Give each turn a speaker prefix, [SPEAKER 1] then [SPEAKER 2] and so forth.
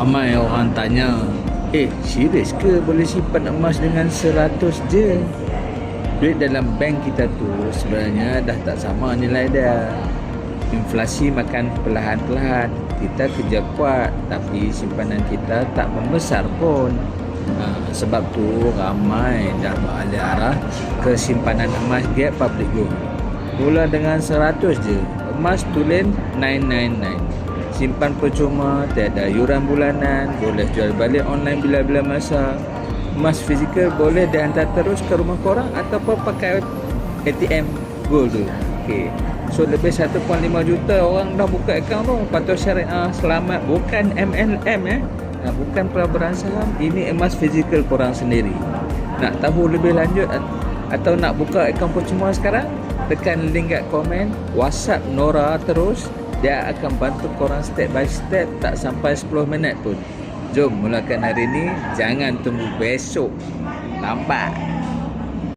[SPEAKER 1] Ramai orang tanya, serius ke boleh simpan emas dengan 100 je? Duit dalam bank kita tu sebenarnya dah tak sama nilai dia. Inflasi makan perlahan-perlahan. Kita kerja kuat tapi simpanan kita tak membesar pun. Sebab tu ramai dah beralih arah ke simpanan emas gap public gold. Mula dengan 100 je. Emas tulen 999. Simpan percuma, tiada yuran bulanan, boleh jual balik online bila-bila masa. Emas fizikal boleh dihantar terus ke rumah korang ataupun pakai ATM gold tu. Okey. So lebih 1.5 juta orang dah buka akaun tu. Patuh Syariah Selamat, bukan MLM bukan pelaburan saham. Ini emas fizikal korang sendiri. Nak tahu lebih lanjut atau nak buka akaun percuma sekarang? Tekan link kat komen. WhatsApp Nora terus. Dia akan bantu korang step by step, tak sampai 10 minit pun. Jom mulakan hari ni, jangan tunggu besok. Lambat.